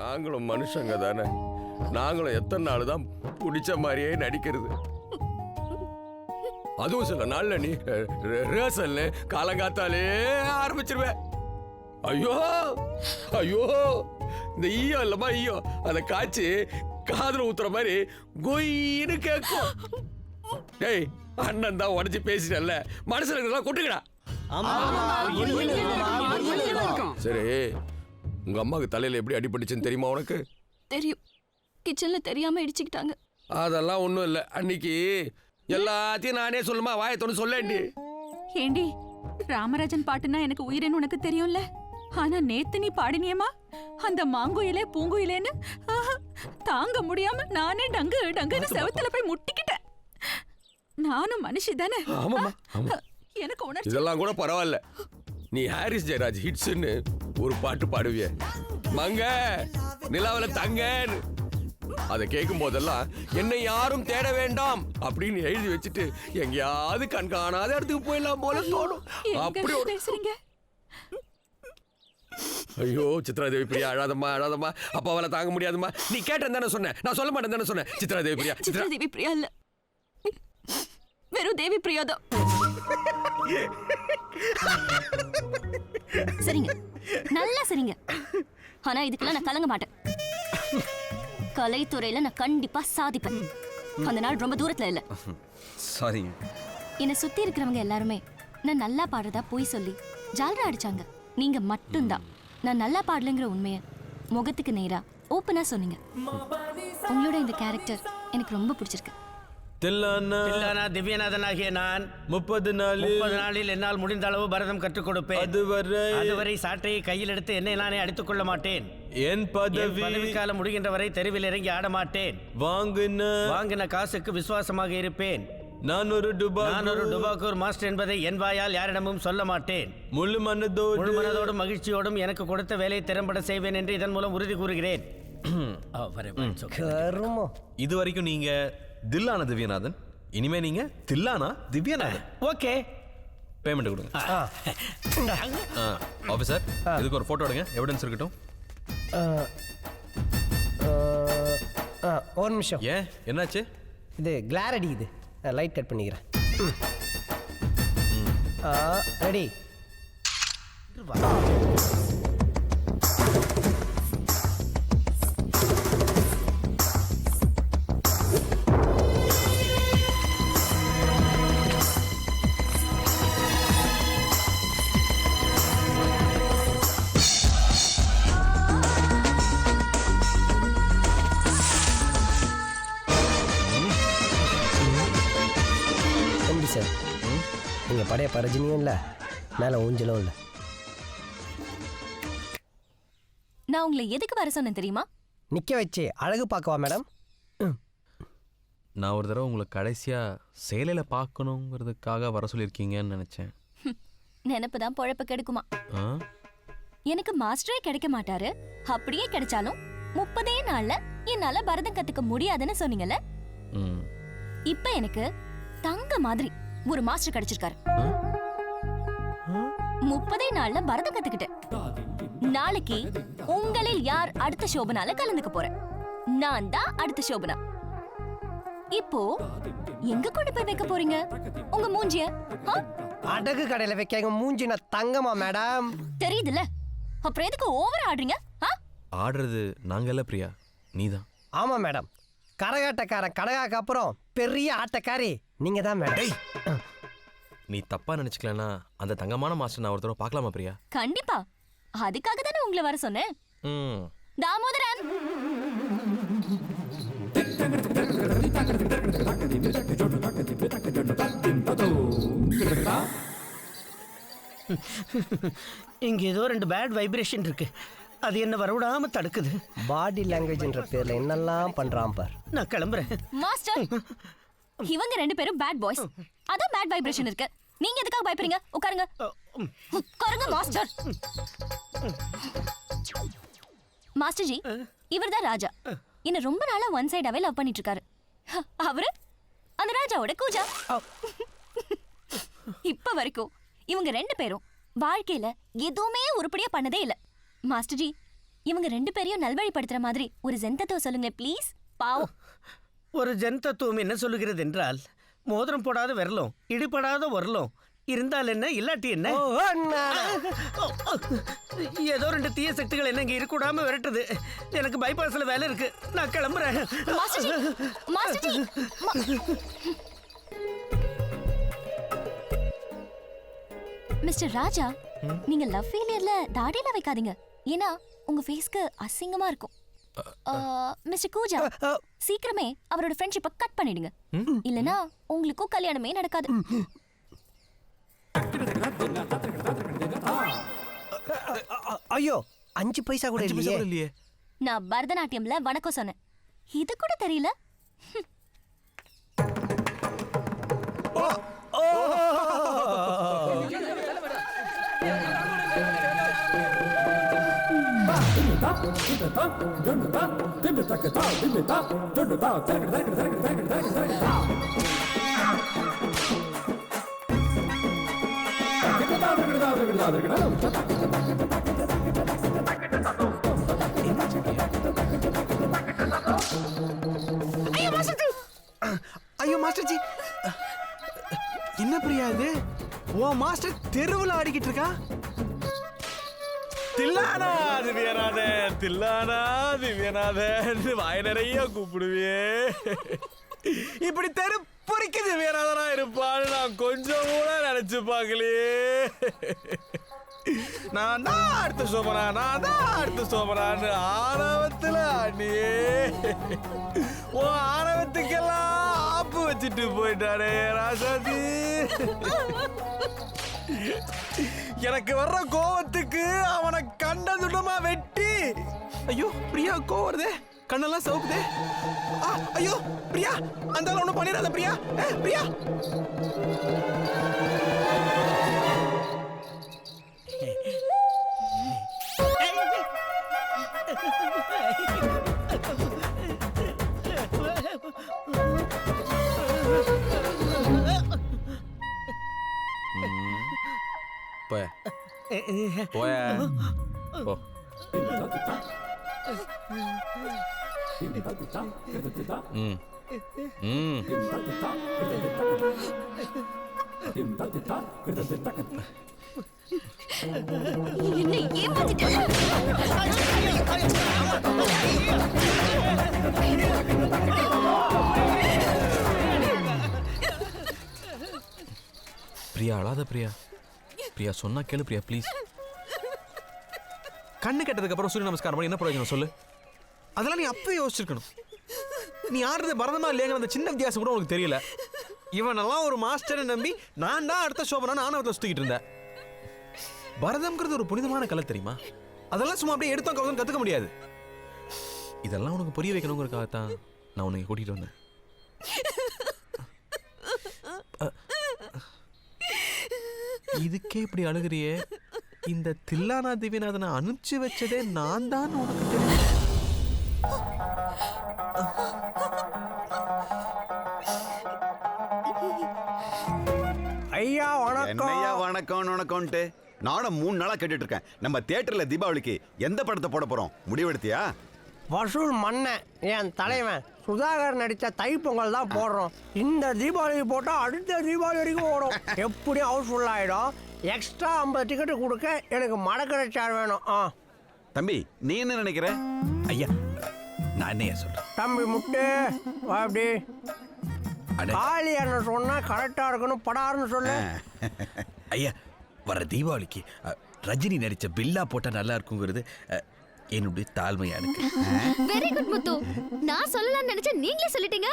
நாங்களும் மனுஷங்க தானே, நாங்களும் எத்தனை நாள் தான் பிடிச்ச மாதிரியே நடிக்கிறது. அதுவும் சில நாள்ல நீ ரிஹர்சல் காலங்காத்தாலே ஆரம்பிச்சிருவேன். ஐயோ ஐயோ, இந்த ஈயோ இல்லமா ஈயோ அதை காய்ச்சி காதுல ஊத்துற மாதிரி கொயின்னு கேட்கும். டேய், அண்ணன் தான் உடச்சி பேசிட்டல, மனசுல இருக்கிறதெல்லாம் கொட்டுக்கடா. சரி, உங்க அம்மாவுக்கு தலையில எப்படி அடிபட்டுச்சுன்னு தெரியுமா உனக்கு? தெரியும், கிச்சன்ல தெரியாம இடிச்சுக்கிட்டாங்க. அதெல்லாம் ஒண்ணும் இல்ல, அன்னைக்கு எல்லாத்தையும் நானே சொல்லுமா, வாயத்தோடு சொல்லேண்டி. ஏண்டி, ராமராஜன் பாட்டுனா எனக்கு உயிரின்னு உனக்கு தெரியும்ல. ஆனா நேத்து நீ பாடினியமா அந்த மாங்குயிலே பூங்குயிலேன்னு, தாங்க முடியாம நானே டங்கு டங்குன்னு செவத்துல போய் முட்டிக்கிட்டேன். நானும் மனுஷி தானே. எனக்கு உணர்ச்சி. இதெல்லாம் கூட பரவாயில்ல, நீ ஹாரிஸ் ஜெயராஜ் ஹிட்ஸ்ன்னு ஒரு பாட்டு பாடுவிய, மங்க நிலாவில தங்கன்னு. அதை கேட்கும் போதெல்லாம் என்னை யாரும் தேட வேண்டாம் அப்படின்னு எழுதி வச்சுட்டு எங்கேயாவது கண்காணாத இடத்துக்கு போயிடலாம் போல தோணும். அப்படி பேசுறீங்க. ஐயோ சித்ரா தேவி பிரியா, அழாதம்மா அழாதம்மா, அப்பாவால தாங்க முடியாதுமா. நீ கேட்டேன் தானே சொன்னேன், நான் சொல்ல மாட்டேன் தானே சொன்னேன். சித்ரா தேவி பிரியா, சித்ரா தேவி பிரியா இல்ல, வெறும் தேவி பிரியா தான். சரிங்க, நல்லா சரிங்க. ஆனா இதுக்கெல்லாம் நான் கலங்க மாட்டேன். கலைத்துறையில நான் கண்டிப்பா சாதிப்பேன். அந்த நாள் ரொம்ப தூரத்துல இல்ல. சாரிங்க. என்னை சுத்தி இருக்கிறவங்க எல்லாருமே நான் நல்லா பாடுறதா போய் சொல்லி ஜாலரா அடிச்சாங்க. நீங்க மட்டும்தான் நான் நல்லா பாடலைங்கிற உண்மையை முகத்துக்கு நேரா ஓப்பனா சொன்னீங்க. உங்களோட இந்த கேரக்டர் எனக்கு ரொம்ப பிடிச்சிருக்கு. தில்லானா திவ்யநாதனாகிய நான் 30 நாளில் என்னால் முடிந்த அளவு பரதம் கற்றுக் கொடுப்பேன். அதுவரை சாட்டையை கையில் எடுத்து என்னை நானே அடித்துக் கொள்ள மாட்டேன். என் பதவி காலம் முடிகின்ற வரை தெருவில் இறங்கி ஆட மாட்டேன். வாங்கின காசுக்கு விசுவாசமாக இருப்பேன். நான் ஒரு டுபாக்கூர் மாஸ்டர் என்பதை என் வாயால் யாரிடமும் சொல்ல மாட்டேன். முழு மனதோடும் மகிழ்ச்சியோடும் எனக்கு கொடுத்த வேலையை திறம்பட செய்வேன் என்று இதன் மூலம் உறுதி கூறுகிறேன். இது வரைக்கும் நீங்க தில்லானா திவ்யநாதன், இனிமே நீங்க தில்லானா திவ்யநாதன். ஓகே, பேமெண்ட் கொடுங்க. ஆஃபீஸர், இதுக்கு ஒரு போட்டோ எடுங்க, எவிடன்ஸ் இருக்கட்டும். ஒரு நிமிஷம். ஏன், என்னாச்சு? இது கிளார் அடிக்குது, லைட் கட் பண்ணிக்கிறேன். ரெடி. சார், நீங்கள் படைய பரஜனியும் இல்லை, மேலே ஊஞ்சலும் இல்லை. நான் உங்களை எதுக்கு வர சொன்னேன் தெரியுமா? நிற்க வச்சு அழகு பார்க்கவா மேடம்? நான் ஒரு தடவை உங்களை கடைசியாக சேலையில் பார்க்கணுங்கிறதுக்காக வர சொல்லியிருக்கீங்கன்னு நினச்சேன். நினப்பு தான் பொழப்ப கெடுக்குமா? எனக்கு மாஸ்டரே கிடைக்க மாட்டாரு, அப்படியே கிடைச்சாலும் 30 நாள்ல என்னால பரதம் கத்துக்க முடியாதுன்னு சொன்னீங்கல்ல. இப்ப எனக்கு தங்க மாதிரி ஒரு மாஸ்டர் கிடைச்சிருக்காரு. 30 நாள்ல பரதம் கத்துக்கிட்டேன். நாளைக்கு உங்களில் யார் அடுத்த சோபனால கலந்துக்க போறேன். நான் தான் அடுத்த சோபனா. இப்போ எங்க கொண்டு போய் வைக்க போறீங்க உங்க மூஞ்சிய? அடகு கடையில வைக்க மூஞ்சின தங்கமா மேடம்? தெரியுதுல்ல, அப்புறம் எதுக்கு ஓவர் ஆடுறீங்க? ஆடுறது நாங்க இல்ல பிரியா, நீதான். ஆமா மேடம், கரகாட்டக்காரன் கடகாக்கு அப்புறம் பெரிய ஆட்டக்காரி நீங்க தான் மேடம். நீ தப்பா நினைச்சுக்கலனா அந்த தங்கமான மாஸ்டர் நான் ஒரு தடவை பார்க்கலாமா பிரியா? கண்டிப்பா, அதுக்காக தானே உங்களை வர சொன்னேன். தாமோதரன், இங்க ஏதோ 2 பேட் வைப்ரேஷன் இருக்கு, அது என்ன வரவிடாம தடுக்குது. பாடி லாங்குவேஜ்ன்ற பேர்ல என்னெல்லாம் பண்றான் பார். நான் கிளம்புறேன். மாஸ்டர், இவங்க 2 பேரும் பேட் பாய்ஸ், அதான் பேட் வைப்ரேஷன் இருக்கு. நீங்க எதுக்காக பயப்படுறீங்க? உட்காருங்க. உட்காருங்க மாஸ்டர். மாஸ்டர் ஜி, இவர்தான் ராஜா. என்ன ரொம்ப நாளா ஒன் சைடாவே லவ் பண்ணிட்டு இருக்காரு. அவரு அந்த ராஜாவோட கூஜா. இப்ப வரைக்கும் இவங்க 2 பேரும் வாழ்க்கையில எதுவுமே உருப்படியா பண்ணதே இல்ல. மாஸ்டர் ஜி, இவங்க 2 பேரையும் நல்வழிப்படுத்துற மாதிரி ஒரு ஜென் தத்துவம் சொல்லுங்க ப்ளீஸ். பாவம். ஒரு ஜென் தத்துவம் என்ன சொல்லுகிறது என்றால், மோதிரம் போடாத விரலும் இடிபடாத உரலும் இருந்தால் என்ன இல்லாட்டி என்ன. ஏதோ 2 தீய சக்திகள் என்ன இங்க இருக்கக்கூடாம விரட்டுது. எனக்கு பைபாஸ்ல வேலை இருக்கு, நான் கிளம்புறேன். மாஸ்டர்ஜி. மிஸ்டர் ராஜா, நீங்க லவ் ஃபெயிலியர்ல தாடியில வைக்காதீங்க, ஏன்னா உங்க ஃபேஸ்க்கு அசிங்கமா இருக்கும். மிஸ்டர் கூஜா, சீக்கிரமே அவரோட ஃப்ரெண்ட்ஷிப்பை கட் பண்ணிடுங்க, இல்லனா உங்களுக்கும் கல்யாணமே நடக்காது. ஐயோ 5 பைசா கூட இல்லையே. நான் பரதநாட்டியம்ல வணக்கம் சொன்னேன், இது கூட தெரியல. ஐயோ மாஸ்டர்ஜி, என்ன பிரியா இது? ஓ மாஸ்டர் தெருவுல ஆடிக்கிட்டு இருக்கா? தில்லானா திவ்யநாதன், தில்லானா திவ்யநாதன், வாய் நிறைய கூப்பிடுவே. இப்படி தெரு பொறிக்க திவ்யநாதனா இருப்பான்னு நான் கொஞ்சம் கூட நினைச்சு பார்க்கலையே. நான் தான் அடுத்த சோமனா, நான் தான் அடுத்த சோமனான்னு ஆணவத்துல ஆடியே. ஓ ஆணவத்துக்கெல்லாம் ஆப்பு வச்சுட்டு போயிட்டானே ராசாதி. எனக்கு வர்ற கோவத்துக்கு அவனை கண்ட துண்டமா வெட்டி. ஐயோ பிரியா, கோவம் வருதே, கண்ணெல்லாம் சவுக்குதே. ஐயோ பிரியா, அந்த ஒண்ணும் பண்ணிடாத பிரியா. பிரியா போய போய போ. என்ன ஏமாத்திட்டேன். பிரியா அழாத பிரியா. பிரியா சொன்னா கேளு பிரியா ப்ளீஸ். கண்ணு கெட்டதுக்கு அப்புறம் சூரிய நமஸ்காரம் பண்ணி என்ன பிரயோஜனம் சொல்லு? அதெல்லாம் நீ அப்பவே யோசிச்சிருக்கணும். நீ ஆடுறது பரதமா இல்லையாங்கிற அந்த சின்ன வித்தியாசம் கூட உனக்கு தெரியல. இவனெல்லாம் ஒரு மாஸ்டரை நம்பி நான் தான் அடுத்த சோபனான்னு ஆணவத்தை சுத்திக்கிட்டு இருந்தேன். பரதம்ங்கிறது ஒரு புனிதமான கலை தெரியுமா? அதெல்லாம் சும்மா அப்படியே எடுத்தோம் கவசம் கத்துக்க முடியாது. இதெல்லாம் உனக்கு புரிய வைக்கணுங்கிறதுக்காகத்தான் நான் உனக்கு கூட்டிட்டு வந்தேன். இதுக்கே இப்படி அழுகிறியே? இந்த தில்லானா திவ்யநாதனை அனுப்பிச்சு வச்சதே நான் தான் உனக்கு தெரியும். ஐயா வணக்கம். என்னையா வணக்கம் வணக்கம்ட்டு நானும் 3 நாளா கேட்டுட்டு இருக்கேன். நம்ம தியேட்டர்ல தீபாவளிக்கு எந்த படத்தை போட போறோம், முடிவெடுத்தியா? வசூல் மன்னன் என் தலைவன் சுதாகர் நடித்த தைப்பொங்கல் தான் போடுறோம். இந்த தீபாவளிக்கு போட்டால் அடுத்த தீபாவளி வரைக்கும் ஓடும். எப்படியும் ஹவுஸ்ஃபுல் ஆகிடும். எக்ஸ்ட்ரா 50 டிக்கெட்டு கொடுக்க எனக்கு மடக்கடை சார் வேணும். தம்பி நீ என்ன நினைக்கிற? ஐயா நான் என்னையா சொல்றேன்? தம்பி முட்டு அப்படி காளி என்ன சொன்னா கரெக்டா இருக்கணும், படாருன்னு சொல்லு. ஐயா வர தீபாவளிக்கு ரஜினி நடிச்ச பில்லா போட்டா நல்லா இருக்குங்கிறது என்னுடைய தாழ்மையா இருக்கு. வெரி குட் முத்து, நான் சொல்லலாம்னு நினைச்ச நீங்களே சொல்லிட்டீங்க.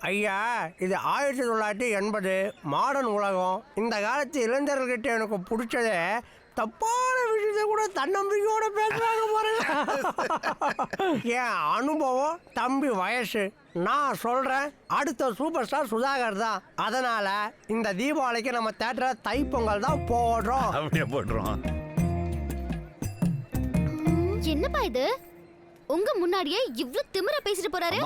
ஐயா இது 1980 மாடர்ன் உலகம். இந்த காலத்து இளைஞர்கிட்ட எனக்கு பிடிச்சதே தப்பான விஷயத்தை கூட தன்னம்பிக்கையோட பேசுறாங்க பாருங்க. என் அனுபவம், தம்பி வயசு, நான் சொல்றேன் அடுத்த சூப்பர் ஸ்டார் சுதாகர் தான். அதனால இந்த தீபாவளிக்கு நம்ம தேட்டர் தைப்பொங்கல் தான் போடுறோம். அப்படியே போடுறோம். என்னப்பா இது, உங்க முன்னாடியே இவ்ளோ திமிரா பேசிட்டு போறாரு?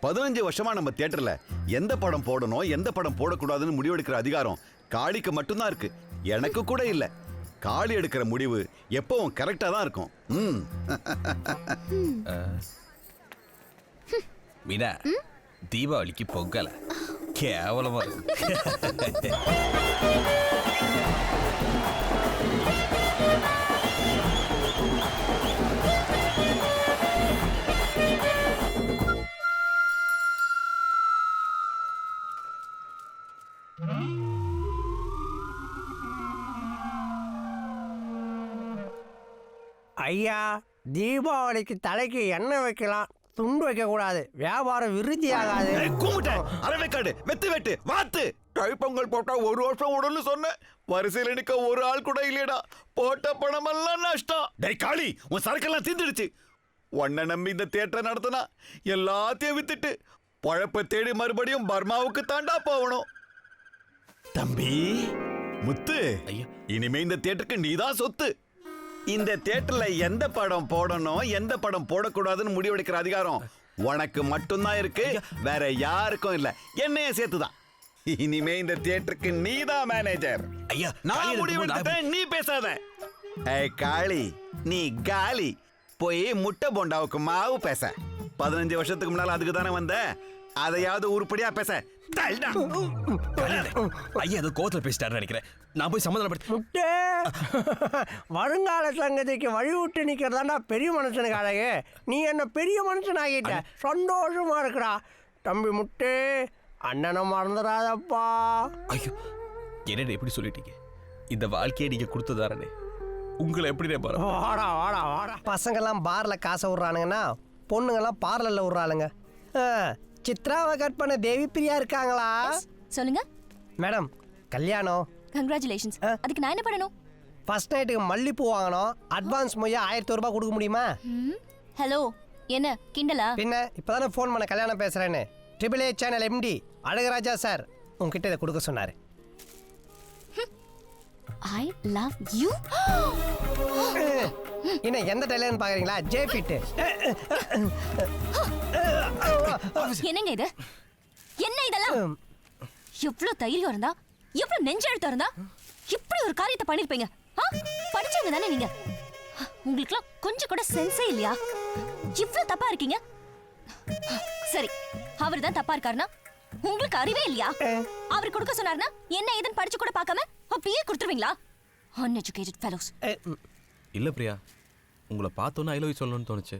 15 வருஷமா நம்ம தியேட்டர்ல எந்த படம் போடணும் எந்த படம் போடக்கூடாதுன்னு முடிவெடுக்கிற அதிகாரம் காளிக்கு மட்டும்தான் இருக்கு, எனக்கு கூட இல்ல. காளி எடுக்கிற முடிவு எப்பவும் கரெக்டா தான் இருக்கும். மீனா, தீபாவளிக்கு பொங்கல கேவலமா இருக்கு. ஐயா, தீபாவளிக்கு தலைக்கு எண்ணெய் வைக்கலாம், துண்டு வைக்க கூடாது. வியாபாரம் விருத்தி ஆகாது. கும்பிட்டேன் அரவைக்காடு வெத்து வெட்டு வாத்து கைப்பொங்கல் போட்டா 1 வருஷம் உடனே சொன்னேன். வரிசையில் நிக்க ஒரு ஆள் கூட இல்லையடா. போட்ட பணமெல்லாம் நஷ்டம். டேய் காளி, உன் சரக்கெல்லாம் தீந்துடுச்சு. உன்னை நம்பி இந்த தியேட்டரை நடத்தினா எல்லாத்தையும் வித்துட்டு பழப்ப தேடி மறுபடியும் பர்மாவுக்கு தாண்டா போகணும். தம்பி முத்து, இனிமே இந்த தியேட்டருக்கு நீதான் சொத்து. இந்த தியேட்டர்ல எந்த படம் போடணும் எந்த படம் போடக்கூடாதுன்னு முடிவெடுக்கிற அதிகாரம் உனக்கு மட்டும்தான் இருக்கு, வேற யாருக்கும் இல்ல. என்னைய சேர்த்துதான். இனிமே இந்த தியேட்டருக்கு நீதான் மேனேஜர். ஐயா, நான் முடிவெடுத்தேன், நீ பேசாத. ஏய் காளி, நீ காலி. போய் முட்டை போண்டாவுக்கு மாவு பேச. 15 வருஷத்துக்கு முன்னால அதுக்கு தானே வந்த, அதையாவது உருப்படியா பேச. ஐயா அது கோவத்துல பேசிட்டாருன்னு நினைக்கிறேன். நான் போய் சமாதானப்படுத்த. முட்டே, வருங்கால சங்கதிக்கு வழி விட்டு நிக்கிறதாண்டா பெரிய மனுஷனுக்கு அழகு. நீ என்ன பெரிய மனுஷன் ஆகிட்ட, சந்தோஷமா இருக்குடா. தம்பி முட்டே, அண்ணனை மறந்துடாதப்பா. ஐயோ, என்னடா எப்படி சொல்லிட்டீங்க? இந்த வாழ்க்கையை நீங்க கொடுத்ததாரனே, உங்களை எப்படி வாடா வாடா வாடா. பசங்கெல்லாம் பார்ல காசை விட்றானுங்கன்னா பொண்ணுங்கெல்லாம் பார்லர்ல விட்றாளுங்க. சித்ராவை கட் பண்ண தேவி பிரியா இருக்காங்களா? சொல்லுங்க மேடம், கல்யாணம். கங்க்ராச்சுலேஷன்ஸ். அதுக்கு நான் என்ன பண்ணணும்? ஃபர்ஸ்ட் நைட்டுக்கு மல்லிப்பூ வாங்கணும். அட்வான்ஸ் மொய்யா 1000 ரூபாய் கொடுக்க முடியுமா? ஹலோ, என்ன கிண்டலா? பின்ன இப்பதானே ஃபோன் பண்ண கல்யாணம் பேசுறேன்னு. AAA channel MD Azhagaraja sir உங்ககிட்ட இதை கொடுக்க சொன்னாரு. I love you. என்ன எந்த டைலர்னு பாக்குறீங்களா? ஜேபிட். என்னங்க இது? என்ன இதெல்லாம்? எவ்வளவு தைரியம் இருந்தா, எவ்வளவு நெஞ்செழுத்தம் இருந்தா இப்படி ஒரு காரியத்தை பண்ணிருப்பீங்க? படிச்சவங்க தானே நீங்க. உங்களுக்குலாம் கொஞ்சம் கூட சென்ஸே இல்லையா? இவ்வளவு தப்பா இருக்கீங்க. சரி, அவர் தான் தப்பா இருக்காருன்னா உங்களுக்கு அறிவே இல்லையா? அவர் கொடுக்க சொன்னாருன்னா என்ன ஏதுன்னு படிச்சு கூட பார்க்காம அப்படியே கொடுத்துருவீங்களா? uneducated fellows. இல்ல பிரியா, உங்களை பார்த்தோன்னே ஐ லவ் யூ சொல்லணும்னு தோணுச்சு.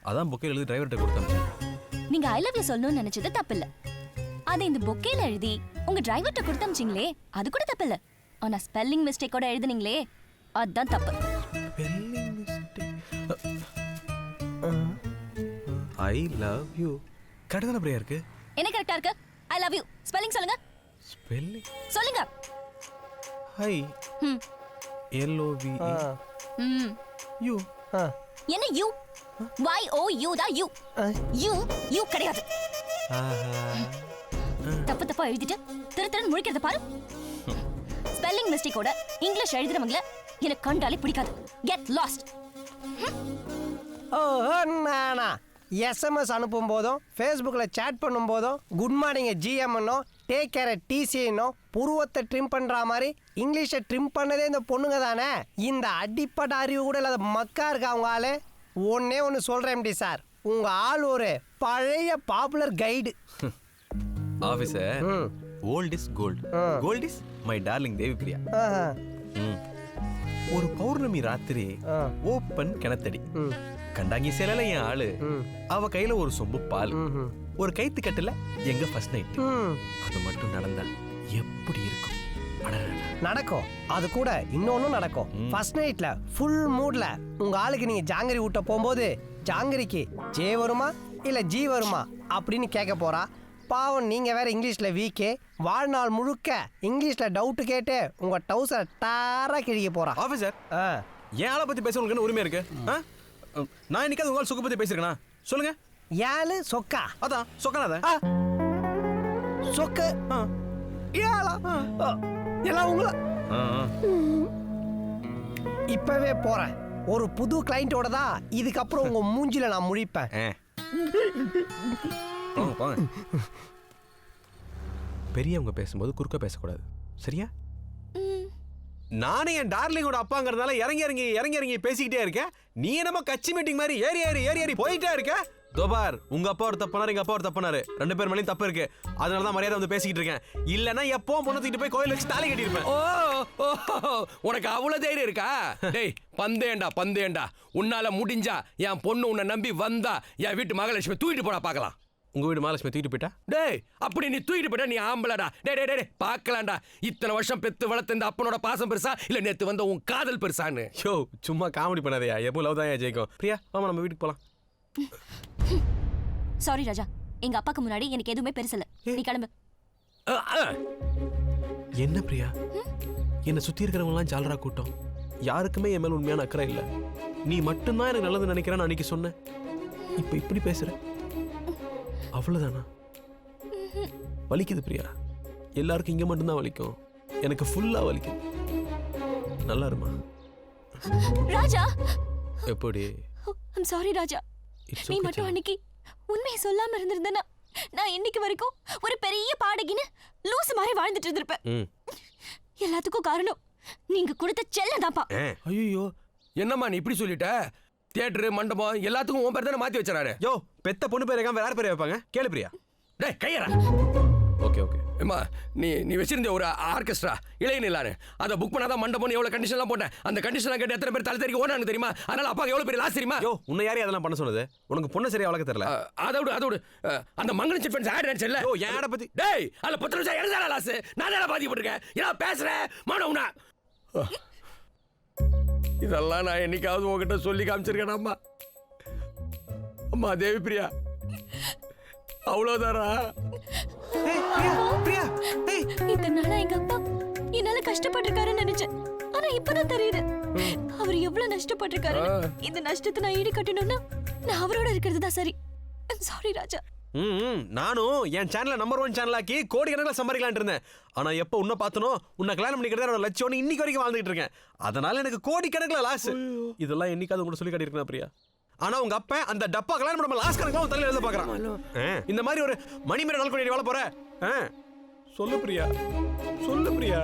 அதான் பொக்கே எழுதி டிரைவர்கிட்ட கொடுத்தேன். நீங்க ஐ லவ் யூ சொல்லணும்னு நினைச்சது தப்பு இல்ல. அதை இந்த பொக்கேல எழுதி உங்க டிரைவர்கிட்ட கொடுத்தமிச்சிங்களே, அது கூட தப்பு இல்ல. ஆனா ஸ்பெல்லிங் மிஸ்டேக்கோட எழுதுனீங்களே, அதுதான் தப்பு. ஐ லவ் யூ கரெக்டா தானே பிரியா இருக்கு? என்ன கரெக்டா இருக்கு? ஐ லவ் யூ ஸ்பெல்லிங் சொல்லுங்க. ஸ்பெல்லிங் சொல்லுங்க. ஐ LOVE யூ. என்ன யூ? YOU தான் யூ. யூ கிடையாது. தப்பு தப்பா எழுதிட்டு திருத்தரன் முழிக்கிறத பாரு. ஸ்பெல்லிங் மிஸ்டேக்கோட இங்கிலீஷ் எழுதுறவங்கள எனக்கு கண்டாலே பிடிக்காது. Get lost. நானா SMS அனுப்பும் போதும் ஃபேஸ்புக்கில் சேட் பண்ணும் போதும் குட் மார்னிங் GMன்னோ டேக் கேர் TCன்னோ புருவத்தை ட்ரிம் பண்ணுற மாதிரி இங்கிலீஷை ட்ரிம் பண்ணதே இந்த பொண்ணுங்க தானே. இந்த அடிப்பட்ட அறிவு கூட இல்லாத மக்கா இருக்கா அவங்க ஆளு. ஒன்னே ஒன்று சொல்கிறேன் MD சார், உங்கள் ஆள் ஒரு பழைய popular guide. Officer, old is gold, gold is my darling Devi Priya. ஒரு பௌர்ணமி ராத்திரி ஓப்பன் கிணத்தடி, கண்டாங்கி சேலையில என் ஆளு, அவ கையில ஒரு சொம்பு பால், ஒரு கைத்து கட்டுல எங்க ஃபர்ஸ்ட் நைட். அது மட்டும் நடந்தா எப்படி இருக்கும்? நடக்கும். அது கூட இன்னொன்னும் நடக்கும். ஃபர்ஸ்ட் நைட்ல ஃபுல் மூட்ல உங்க ஆளுக்கு நீங்க ஜாங்கிரி ஊட்ட போகும்போது ஜாங்கிரிக்கு ஜே வருமா இல்ல ஜி வருமா அப்படின்னு கேட்க போறா. பாவம் நீங்க வேற இங்கிலீஷ்ல வீக்கே. வாழ்நாள் முழுக்க இங்கிலீஷ்ல டவுட் கேட்டு உங்க டவுசர் டாரா கிழிக்க போறா. ஆஃபீஸர், என் ஆளை பத்தி பேச உங்களுக்கு என்ன உரிமை இருக்கு? நான் இன்னைக்கு உங்க சுக பத்தி பேசிருக்கேனா? சொல்லுங்க. ஏழு சொக்கா. அதான் சொக்காத சொக்க ஏழா எல்லாம் உங்கள. இப்பவே போறேன். ஒரு புது கிளைண்டோட தான் இதுக்கப்புறம் உங்க மூஞ்சில நான் முழிப்பேன். பெரியவங்க பேசும்போது குறுக்க பேசக்கூடாது, சரியா? நானும் என் டார்லிங்கோட அப்பாங்கிறதுனால இறங்கி பேசிக்கிட்டே இருக்கேன். நீ என்னமோ கட்சி மீட்டிங் மாதிரி ஏறி போயிட்டே இருக்க. தோபார், உங்க அப்பா ஒரு தப்புனாரு, எங்க அப்பா ஒரு தப்புனாரு, 2 பேர் மேலேயும் தப்பு இருக்கு. அதனாலதான் மரியாதை வந்து பேசிக்கிட்டு இருக்கேன். இல்லன்னா எப்பவும் பொண்ணு தூக்கிட்டு போய் கோயில் வச்சு தாலி கட்டியிருப்பேன். ஓ, உனக்கு அவ்வளவு தைரியம் இருக்கா? டேய் பந்தேண்டா, உன்னால முடிஞ்சா என் பொண்ணு உன்னை நம்பி வந்தா என் வீட்டு மகாலட்சுமி தூக்கிட்டு போடா பார்க்கலாம். உங்க வீடு மகாலட்சுமி தூக்கிட்டு போயிட்டா? டேய், அப்படி நீ தூக்கிட்டு போயிட்டா நீ ஆம்பளடா. டேய் பார்க்கலாம்டா, இத்தனை வருஷம் பெத்து வளர்த்த இந்த அப்பனோட பாசம் பெருசா இல்ல நேத்து வந்த உன் காதல் பெருசான்னு. ஷோ, சும்மா காமெடி பண்ணாதயா. எப்போ லவ் தான் ஜெயிக்கும். பிரியா, வாமா நம்ம வீட்டுக்கு போலாம். சாரி ராஜா, எங்க அப்பாக்கு முன்னாடி எனக்கு எதுவுமே பெருசல்ல. நீ கிளம்பு. என்ன பிரியா, என்னை சுத்தி இருக்கிறவங்கலாம் ஜாலரா கூட்டம். யாருக்குமே என் மேல உண்மையான அக்கறை இல்ல. நீ மட்டும்தான் எனக்கு நல்லது நினைக்கிறேன்னு அன்னைக்கு சொன்ன. இப்ப இப்படி பேசுற, அவ்வளவுதானா? வலிக்குது பிரியா. எல்லாருக்கும் இங்க மட்டும்தான் வலிக்கும், எனக்கு ஃபுல்லா வலிக்குது. நல்லா இருமா. ராஜா, எப்படி? ஐம் சாரி ராஜா. நீ மட்டும் அன்னைக்கு உண்மையை சொல்லாம இருந்திருந்தனா நான் இன்னைக்கு வரைக்கும் ஒரு பெரிய பாடகின்னு லூசு மாதிரி வாழ்ந்துட்டு இருந்திருப்பேன். எல்லாத்துக்கும் காரணம் நீங்க கொடுத்த செல்லதாப்பா. ஐயோ, என்னம்மா நீ இப்படி சொல்லிட்ட? தியேட்டர் மண்டபம் எல்லாத்துக்கும் உன் பேர் தானே மாத்தி வச்சாரு. யோ, பெத்த பொண்ணு பேர் வேற யார் பேர் வைப்பாங்க? கேளு பிரியா. டேய் கையறா. ஓகே அம்மா, நீ வச்சிருந்த ஒரு ஆர்கெஸ்ட்ரா இளையநிலான்னு அதை புக் பண்ணாதான் மண்டபம் எவ்வளவு கண்டிஷன்லாம் போட்டேன். அந்த கண்டிஷன்லாம் கேட்டு எத்தனை பேர் தலை தெறிக்க ஓடானு தெரியுமா? அதனால அப்பாக்கு எவ்வளவு பெரிய லாஸ் தெரியுமா? யோ, உன்னை யாரையும் அதெல்லாம் பண்ண சொன்னது? உனக்கு பொண்ணு சரியா வளர்க்க தெரியல. அதோடு அந்த மங்களம் சிட் ஃபண்ட்ஸ் ஆட் ஆயிடுச்சுல்ல. யோ, ஏன் ஆட பத்தி? டேய், அதுல 10 நிமிஷம் எழுதால லாஸ். நான் தான பாதிக்கப்பட்டிருக்கேன். ஏன்னா பேசுறேன் மானவுனா. இதெல்லாம் நான் என்னைக்காவது உங்ககிட்ட சொல்லி காமிச்சிருக்கேன். அம்மா தேவி பிரியா, அவ்வளவுதானா? இத்தனை நாளா எங்க அப்பா என்னால கஷ்டப்பட்டிருக்காருன்னு நினைச்சேன். ஆனா இப்பதான் தெரியுது அவர் எவ்வளவு நஷ்டப்பட்டிருக்காரு. இந்த நஷ்டத்தை நான் ஈடு கட்டணும்னா நான் அவரோட இருக்கிறது தான் சரி. சாரி ராஜா. நானும் என் சேனலை நம்பர் 1 சேனலாக்கி கோடிக்கணக்கில் சம்பாதிக்கலான் இருந்தேன். ஆனா எப்ப உன்னை பார்த்தனோ, உன்னை கல்யாணம் பண்ணிக்கிறதா லட்சியம் இன்னைக்கு வரைக்கும் வாழ்ந்துட்டு இருக்கேன். அதனால எனக்கு கோடிக்கணக்கில் லாஸ். இதெல்லாம் என்னைக்காவது கூட சொல்லி காட்டியிருக்கேன் பிரியா. ஆனா உங்க அப்பா அந்த டப்பா கல்யாணம் பண்ண லாஸ் கணக்கில் தலையில எழுத பாக்குறான். இந்த மாதிரி ஒரு மணி மேல நாள் கொண்டு வாழ போற. சொல்லு பிரியா, சொல்லு பிரியா.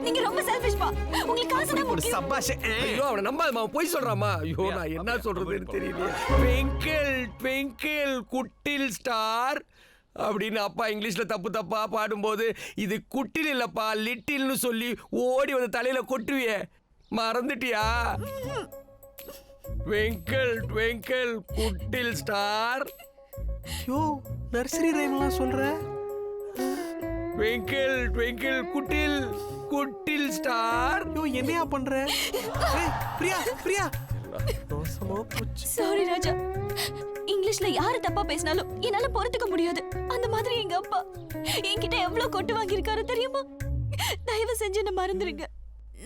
நீங்க ரொம்ப செல்ஃபிஷ் பா. உங்களுக்கு காசு தான் முக்கியம். சபாஷ். ஐயோ, அவன நம்பாதமா போய் சொல்றாமா. ஐயோ, நான் என்ன சொல்றதுன்னு தெரியல. ட்விங்கிள் குட்டில் ஸ்டார் அப்படின்னு அப்பா இங்கிலீஷ்ல தப்பா பாடும்போது இது குட்டில் இல்லப்பா லிட்டில்னு சொல்லி ஓடி வந்து தலையில கொட்டுவியே, மறந்துட்டியா? Twinkle little star. யோ, நர்சரி ரைம்லாம் சொல்ற. Twinkle little star. யோ, என்னையா பண்ற? பிரியா. சாரி ராஜா. இங்கிலீஷ்ல யாரு தப்பா பேசினாலும் என்னால பொறுத்துக்க முடியாது. அந்த மாதிரி எங்க அப்பா என்கிட்ட எவ்வளவு கொட்டு வாங்கியிருக்காரு தெரியுமா? தயவு செஞ்சு என்ன மறந்துருங்க.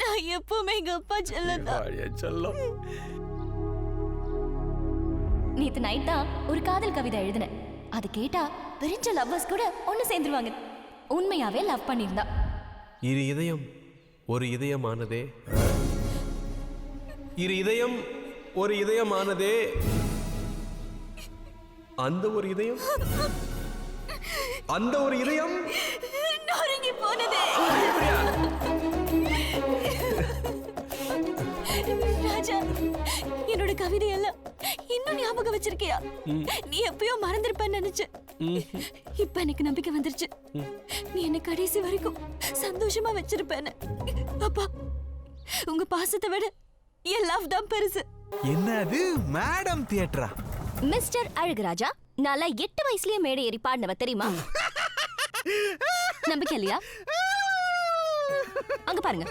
நான் எப்பவுமே எங்க அப்பா செல்லம். நேத்து நைட் தான் ஒரு காதல் கவிதை எழுதினேன். அது கேட்டா பிரிஞ்ச லவ்வர்ஸ் கூட ஒன்னு சேர்ந்துருவாங்க. உண்மையாவே லவ் பண்ணிருந்தா. இரு இதயம் ஒரு இதயமானதே, இரு இதயம் ஒரு இதயமானதே, அந்த ஒரு இதயம் நொறுங்கி போனதே. ராஜா, என்னோட கவிதை எல்லாம் இன்னும் ஞாபகம் வச்சிருக்கியா? நீ எப்பயோ மறந்திருப்பேன்னு நினைச்சேன். இப்ப எனக்கு நம்பிக்கை வந்துருச்சு. நீ என்ன கடைசி வரைக்கும் சந்தோஷமா வச்சிருப்பேன்னு. அப்பா, உங்க பாசத்தை விட என் லவ் தான் பெருசு. என்னது மேடம் தியேட்டரா? மிஸ்டர் அழகுராஜா, நாளா 8 வயசுலயே மேடை ஏறி பாடினவ தெரியுமா? நம்பிக்கை இல்லையா? அங்க பாருங்க.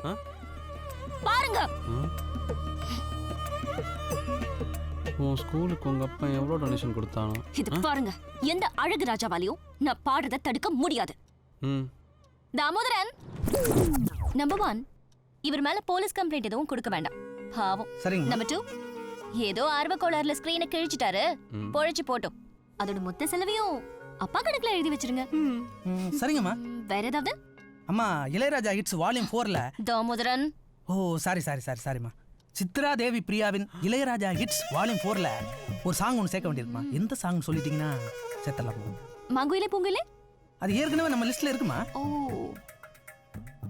உன் ஸ்கூலுக்கு உங்க அப்பா எவ்வளவு டொனேஷன் கொடுத்தானோ? இது பாருங்க, எந்த அழகு ராஜாவாலையும் நான் பாடுறத தடுக்க முடியாது. தாமோதரன், நம்பர் 1, இவர் மேல போலீஸ் கம்ப்ளைண்ட் எதுவும் கொடுக்க வேண்டாம், பாவம். நம்பர் 2, ஏதோ ஆர்வ கோளாறுல ஸ்கிரீனை கிழிச்சிட்டாரு, பொழைச்சு போட்டோம். அதோட மொத்த செலவையும் அப்பா கணக்குல எழுதி வச்சிருங்க. சரிங்கம்மா. வேற ஏதாவது? அம்மா, இளையராஜா ஹிட்ஸ் வால்யூம் 4ல தாமோதரன். ஓ சாரிம்மா. சித்ரா தேவி பிரியாவின் இளையராஜா ஹிட்ஸ் வால்யூம் 4ல ஒரு சாங் ஒன்று சேர்க்க வேண்டியிருக்குமா. எந்த சாங் சொல்லிட்டீங்கன்னா சேர்த்தலாம். மாங்குயிலே பூங்குயிலே? அது ஏற்கனவே நம்ம லிஸ்ட்ல இருக்குமா. ஓ,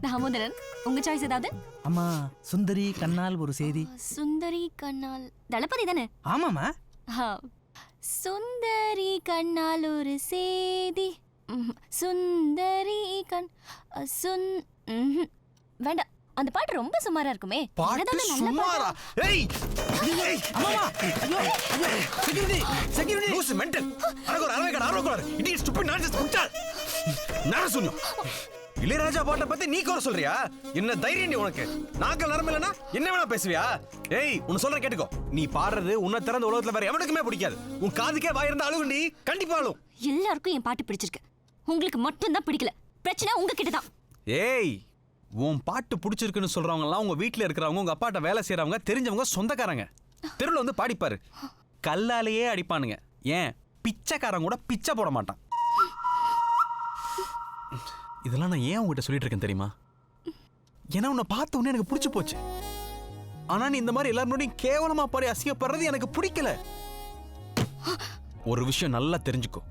தாமோதரன், உங்க சாய்ஸ் ஏதாவது? அம்மா சுந்தரி கண்ணால் ஒரு செய்தி. சுந்தரி கண்ணால் தளபதி தானே? ஆமாம்மா. சுந்தரி கண்ணால் ஒரு செய்தி. சுந்தரி கண் வேண்டாம், அந்த பாட்டு ரொம்ப சுமாரா இருக்குமே. பாட்டு சுமாரா? ஏய் ஏய் அம்மாமா, ஐயோ ஐயோ, செக்யூரிட்டி செக்யூரிட்டி. Loose mental. அரகோர அரவேகட அரகோர. இடி ஸ்டூபிட் நான்சென்ஸ் புட்டா. நான் சொன்னேன். இளையராஜா பாட்டை பத்தி நீ கோர சொல்றியா? என்ன தைரியம் நீ உனக்கு? நாக்கல் நரம்பு இல்லனா என்ன வேணா பேசுவியா? ஏய் உன்னை சொல்றேன் கேட்டுக்கோ. நீ பாடுறது உன்னை திறந்த உலகத்துல வேற எவனுக்குமே பிடிக்காது. உன் காதுக்கே வாய் இருந்தா அழுகுண்டி. கண்டிப்பா அழும். எல்லாருக்கும் என் பாட்டு பிடிச்சிருக்கு, உங்களுக்கு மட்டும் தான் பிடிக்கல. பிரச்சனை உங்ககிட்ட தான். ஏய் உன் பாட்டு பிடிச்சிருக்குன்னு சொல்றவங்க எல்லாம் உங்க வீட்டுல இருக்கிறவங்க, உங்க அப்பாட்ட வேலை செய்யறவங்க, தெரிஞ்சவங்க, சொந்தக்காரங்க. தெருவில் வந்து பாடிப்பாரு. கல்லாலேயே அடிப்பானுங்க. ஏன் பிச்சைக்காரன் கூட பிச்சை போட மாட்டான். இதெல்லாம் நான் ஏன் உங்ககிட்ட சொல்லிட்டு இருக்கேன் தெரியுமா? ஏன்னா உன்னை பார்த்த உடனே எனக்கு பிடிச்சி போச்சு. ஆனா நீ இந்த மாதிரி எல்லாரும் கேவலமா பாடி அசிங்கப்படுறது எனக்கு பிடிக்கல. ஒரு விஷயம் நல்லா தெரிஞ்சுக்கோ,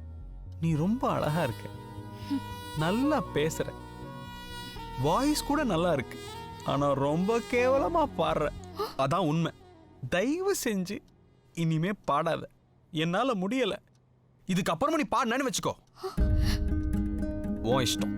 நீ ரொம்ப அழகா இருக்க, நல்லா பேசுற, வாய்ஸ் கூட நல்லா இருக்கு, ஆனா ரொம்ப கேவலமா பாடுற. அதான் உண்மை. தயவு செஞ்சு இனிமே பாடாத. என்னால முடியல. இதுக்கப்புறமா நீ பாடினான்னு வச்சுக்கோ, உன் இஷ்டம்.